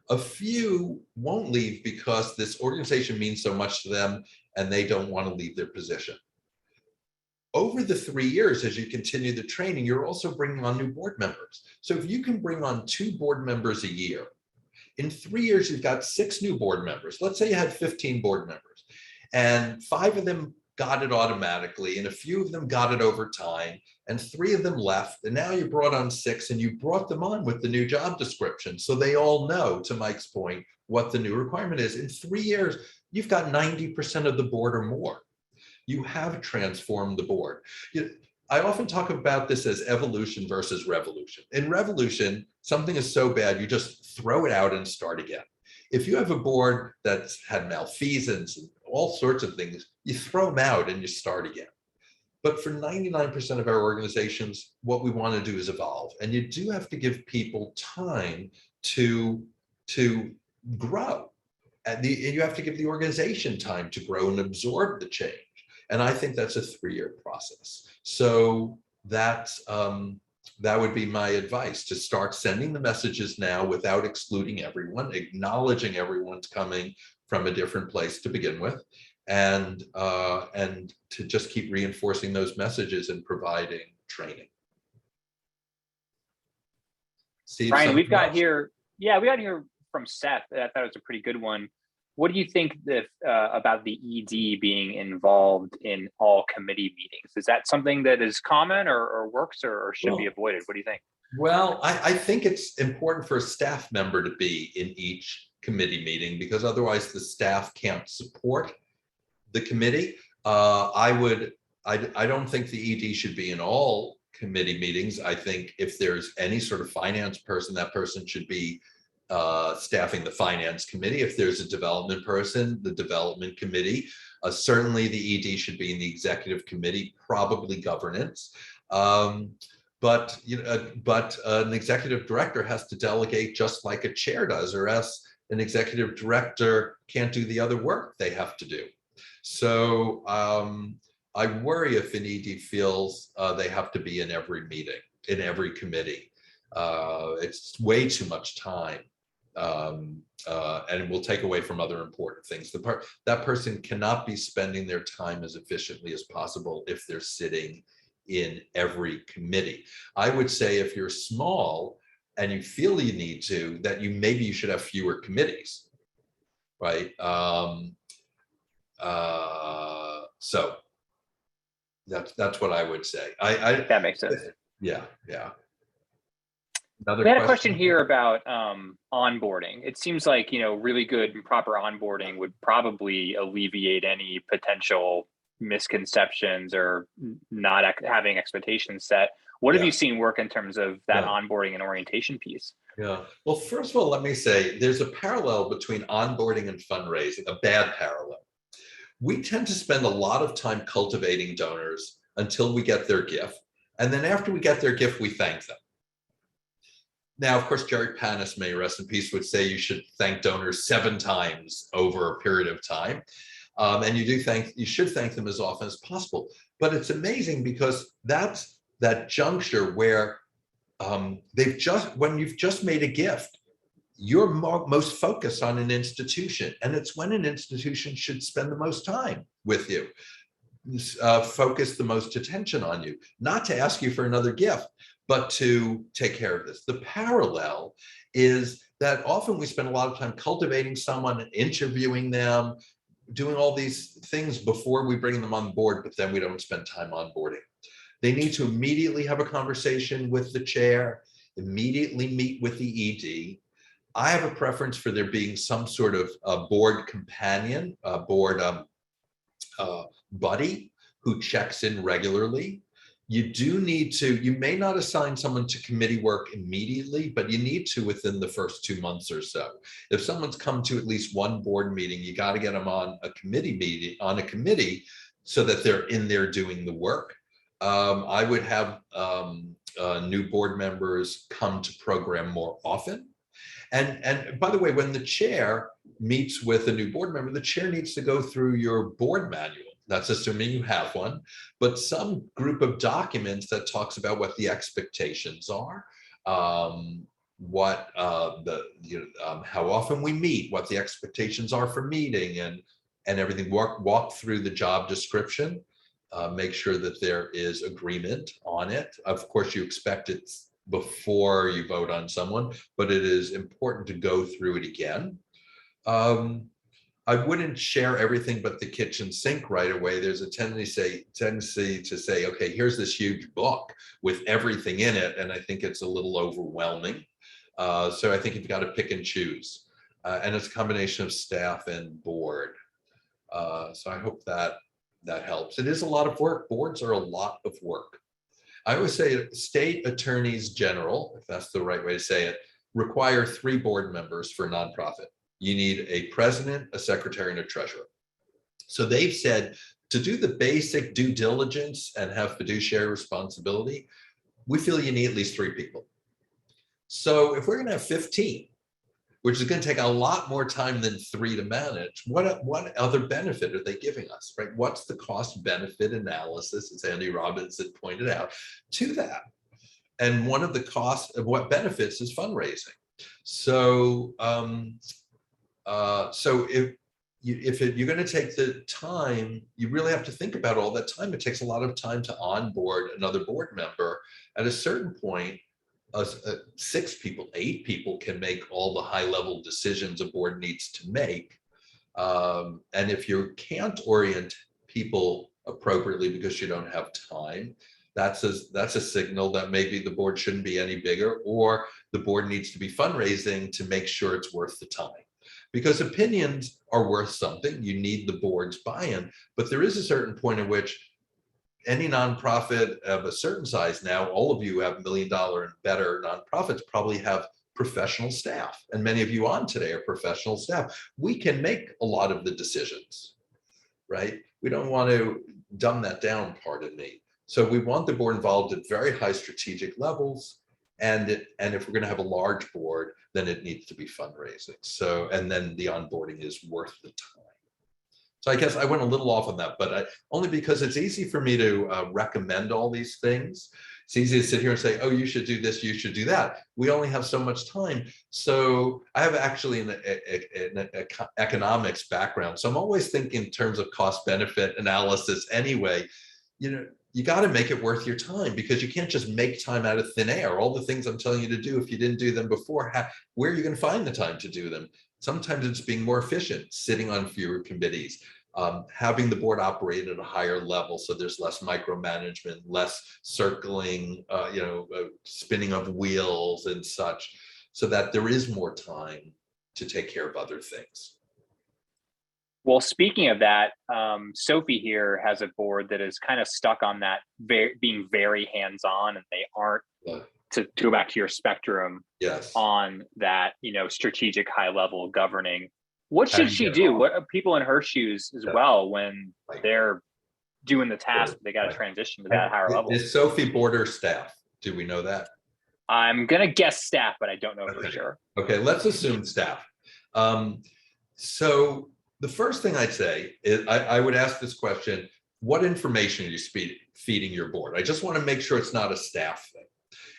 A few won't leave because this organization means so much to them and they don't want to leave their position. Over the 3 years, as you continue the training, you're also bringing on new board members. So if you can bring on 2 board members a year, in 3 years, you've got 6 new board members. Let's say you had 15 board members and 5 of them got it automatically and a few of them got it over time and 3 of them left. And now you brought on 6 and you brought them on with the new job description. So they all know, to Mike's point, what the new requirement is. In 3 years, you've got 90% of the board or more. You have transformed the board. I often talk about this as evolution versus revolution. In revolution, something is so bad, you just throw it out and start again. If you have a board that's had malfeasance and all sorts of things, you throw them out and you start again. But for 99% of our organizations, what we want to do is evolve. And you do have to give people time to grow. And you have to give the organization time to grow and absorb the change. And I think that's a 3-year process. So that would be my advice, to start sending the messages now without excluding everyone, acknowledging everyone's coming from a different place to begin with, and to just keep reinforcing those messages and providing training. Steve, Brian, we got else? here from Seth. I thought it was a pretty good one. What do you think about the ED being involved in all committee meetings? Is that something that is common or works or should be avoided? What do you think? Well, I think it's important for a staff member to be in each committee meeting because otherwise the staff can't support the committee. I don't think the ED should be in all committee meetings. I think if there's any sort of finance person, that person should be staffing the finance committee. If there's a development person, the development committee. Certainly the ED should be in the executive committee, probably governance. But an executive director has to delegate just like a chair does, or else an executive director can't do the other work they have to do. So I worry if an ED feels they have to be in every meeting, in every committee. It's way too much time. And it will take away from other important things. That person cannot be spending their time as efficiently as possible if they're sitting in every committee. I would say if you're small and you feel you need to, that maybe you should have fewer committees, right? So that's what I would say. That makes sense. Yeah. Another We had a question here about onboarding. It seems like, really good and proper onboarding would probably alleviate any potential misconceptions or not having expectations set. What have you seen work in terms of that onboarding and orientation piece? Yeah. Well, first of all, let me say there's a parallel between onboarding and fundraising, a bad parallel. We tend to spend a lot of time cultivating donors until we get their gift. And then after we get their gift, we thank them. Now, of course, Jerry Panis, may rest in peace, would say you should thank donors 7 times over a period of time. And you should thank them as often as possible. But it's amazing because that's that juncture where when you've just made a gift, you're most focused on an institution. And it's when an institution should spend the most time with you, focus the most attention on you, not to ask you for another gift, but to take care of this. The parallel is that often we spend a lot of time cultivating someone and interviewing them, doing all these things before we bring them on board, but then we don't spend time onboarding. They need to immediately have a conversation with the chair, immediately meet with the ED. I have a preference for there being some sort of board companion, board buddy who checks in regularly. You may not assign someone to committee work immediately, but you need to within the first 2 months or so. If someone's come to at least one board meeting, you got to get them on a committee so that they're in there doing the work. I would have new board members come to program more often. And by the way, when the chair meets with a new board member, the chair needs to go through your board manual. That's assuming you have one, but some group of documents that talks about what the expectations are, how often we meet, what the expectations are for meeting, and everything. Walk through the job description, make sure that there is agreement on it. Of course, you expect it before you vote on someone, but it is important to go through it again. I wouldn't share everything but the kitchen sink right away. There's a tendency to say, okay, here's this huge book with everything in it, and I think it's a little overwhelming. So I think you've got to pick and choose, and it's a combination of staff and board. So I hope that helps. It is a lot of work. Boards are a lot of work. I always say state attorneys general, if that's the right way to say it, require 3 board members for a nonprofit. You need a president, a secretary, and a treasurer. So they've said to do the basic due diligence and have fiduciary responsibility, we feel you need at least 3 people. So if we're going to have 15, which is going to take a lot more time than 3 to manage, what other benefit are they giving us, right? What's the cost benefit analysis, as Andy Robinson pointed out, to that? And one of the costs of what benefits is fundraising. So, if you're going to take the time, you really have to think about all that time. It takes a lot of time to onboard another board member. At a certain point, 6 people, 8 people can make all the high-level decisions a board needs to make. And if you can't orient people appropriately because you don't have time, that's a signal that maybe the board shouldn't be any bigger, or the board needs to be fundraising to make sure it's worth the time. Because opinions are worth something. You need the board's buy-in, but there is a certain point at which any nonprofit of a certain size now, all of you have $1 million and better nonprofits probably have professional staff, and many of you on today are professional staff. We can make a lot of the decisions, right? We don't want to dumb that down, pardon me. So we want the board involved at very high strategic levels. And if we're going to have a large board, then it needs to be fundraising. So, and then the onboarding is worth the time. So I guess I went a little off on that, but only because it's easy for me to recommend all these things. It's easy to sit here and say, oh, you should do this, you should do that. We only have so much time. So I have actually an economics background. So I'm always thinking in terms of cost benefit analysis anyway. You got to make it worth your time, because you can't just make time out of thin air. All the things I'm telling you to do, if you didn't do them before, where are you going to find the time to do them? Sometimes it's being more efficient, sitting on fewer committees, having the board operate at a higher level, so there's less micromanagement, less circling, spinning of wheels and such, so that there is more time to take care of other things. Well, speaking of that, Sophie here has a board that is kind of stuck on that being very hands-on, and they aren't, to go back to your spectrum, yes, on that, strategic high-level governing. What should she do? What are people in her shoes as well when they're doing the task? They got to transition to that higher level. Is Sophie board or staff? Do we know that? I'm gonna guess staff, but I don't know for sure. Okay, let's assume staff. So the first thing I'd say is I would ask this question: what information are you feeding your board? I just want to make sure it's not a staff thing.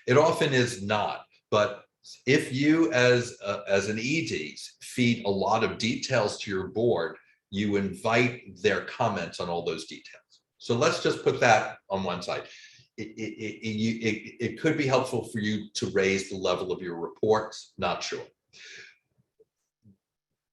It often is not, but if you as an ED feed a lot of details to your board, you invite their comments on all those details. So let's just put that on one side. It could be helpful for you to raise the level of your reports, not sure.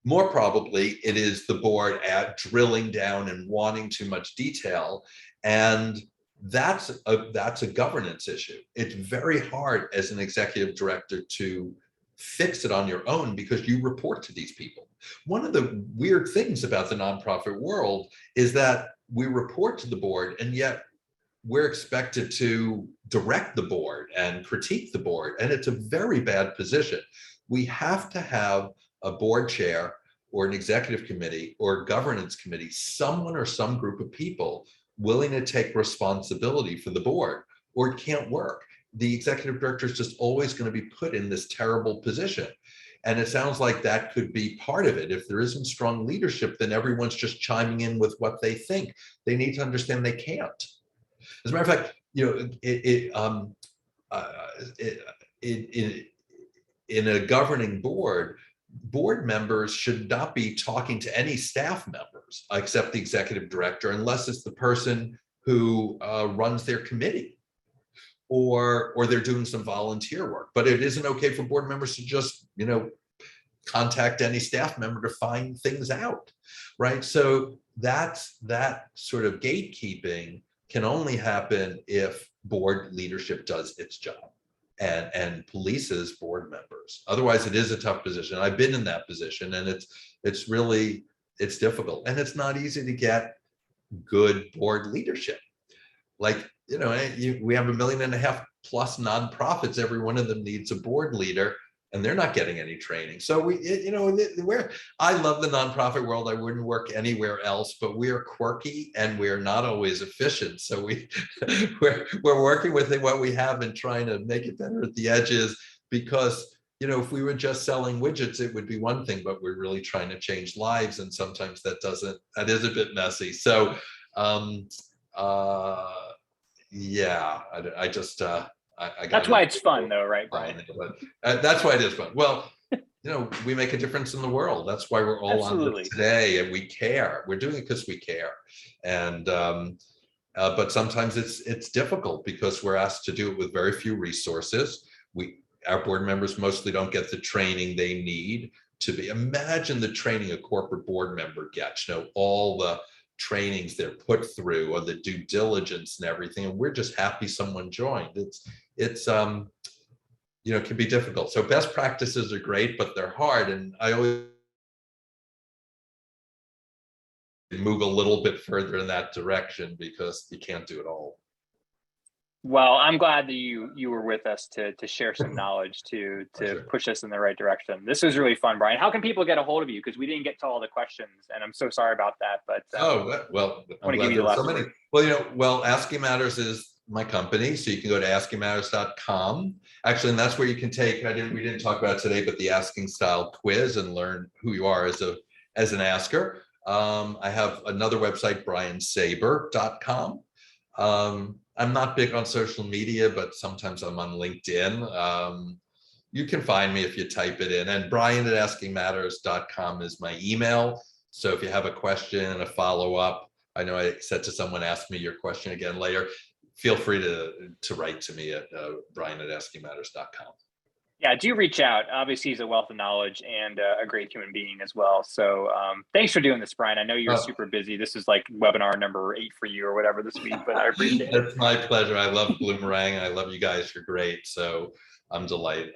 More probably, it is the board drilling down and wanting too much detail, and that's a governance issue. It's very hard as an executive director to fix it on your own, because you report to these people. One of the weird things about the nonprofit world is that we report to the board, and yet we're expected to direct the board and critique the board, and it's a very bad position. We have to have a board chair or an executive committee or a governance committee, someone or some group of people willing to take responsibility for the board, or it can't work. The executive director is just always going to be put in this terrible position. And it sounds like that could be part of it. If there isn't strong leadership, then everyone's just chiming in with what they think. They need to understand they can't. As a matter of fact, in a governing board members should not be talking to any staff members except the executive director, unless it's the person who runs their committee, or they're doing some volunteer work. But it isn't okay for board members to just, contact any staff member to find things out, right? So that sort of gatekeeping can only happen if board leadership does its job and polices board members. Otherwise, it is a tough position. I've been in that position, and it's difficult, and it's not easy to get good board leadership. Like, we have 1.5 million plus nonprofits. Every one of them needs a board leader, and they're not getting any training. So I love the nonprofit world. I wouldn't work anywhere else, but we are quirky and we're not always efficient. So we're working with what we have and trying to make it better at the edges, because if we were just selling widgets, it would be one thing, but we're really trying to change lives, and sometimes that is a bit messy. So yeah, That's why it's fun, though, right, Brian? That's why it is fun. Well, we make a difference in the world. That's why we're all on this today, and we care. We're doing it because we care. And but sometimes it's difficult because we're asked to do it with very few resources. Our board members mostly don't get the training they need to be. Imagine the training a corporate board member gets. All the trainings they're put through, or the due diligence and everything, and we're just happy someone joined. It's can be difficult. So best practices are great, but they're hard, and I always move a little bit further in that direction, because you can't do it all. Well, I'm glad that you were with us to share some knowledge to Sure. push us in the right direction. This was really fun, Brian. How can people get a hold of you? Because we didn't get to all the questions, and I'm so sorry about that. But well, I want to give you the last word. Well, Asking Matters is my company, so you can go to askingmatters.com. Actually, and that's where you can take. We didn't talk about it today, but the asking style quiz, and learn who you are as an asker. I have another website, briansaber.com. I'm not big on social media, but sometimes I'm on LinkedIn. You can find me if you type it in, and brian@askingmatters.com is my email. So if you have a question, a follow-up, I know I said to someone, ask me your question again later, feel free to write to me at brian@askingmatters.com. Yeah, do reach out. Obviously, he's a wealth of knowledge and a great human being as well. So thanks for doing this, Brian. I know you're super busy. This is like webinar number 8 for you or whatever this week, but I appreciate it. It's my pleasure. I love Bloomerang and I love you guys. You're great. So I'm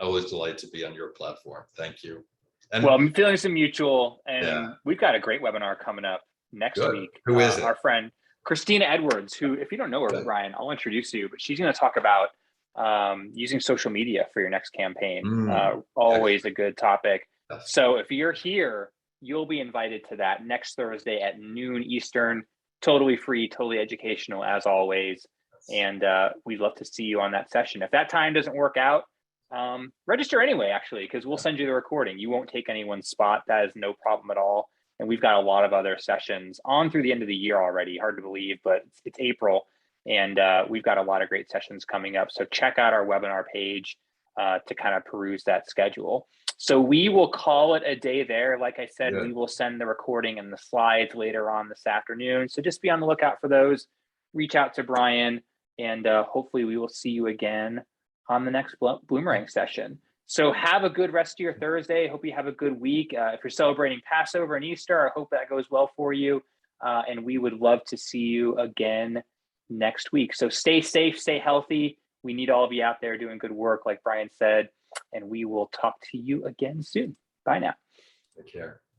always delighted to be on your platform. Thank you. And well, feelings are mutual, and yeah, we've got a great webinar coming up next good. week. Who is it? Our friend Christina Edwards, who, if you don't know her, Good. Brian, I'll introduce you, but she's going to talk about using social media for your next campaign. Always a good topic. So if you're here, you'll be invited to that next Thursday at noon Eastern. Totally free, totally educational as always. And we'd love to see you on that session. If that time doesn't work out, register anyway, actually, because we'll send you the recording. You won't take anyone's spot. That is no problem at all. And we've got a lot of other sessions on through the end of the year already. Hard to believe, but it's April. And we've got a lot of great sessions coming up. So check out our webinar page to kind of peruse that schedule. So we will call it a day there. Like I said, we will send the recording and the slides later on this afternoon. So just be on the lookout for those. Reach out to Brian, and hopefully we will see you again on the next Bloomerang session. So have a good rest of your Thursday. Hope you have a good week. If you're celebrating Passover and Easter, I hope that goes well for you. And we would love to see you again next week. So stay safe, stay healthy. We need all of you out there doing good work, like Brian said, and we will talk to you again soon. Bye now. Take care.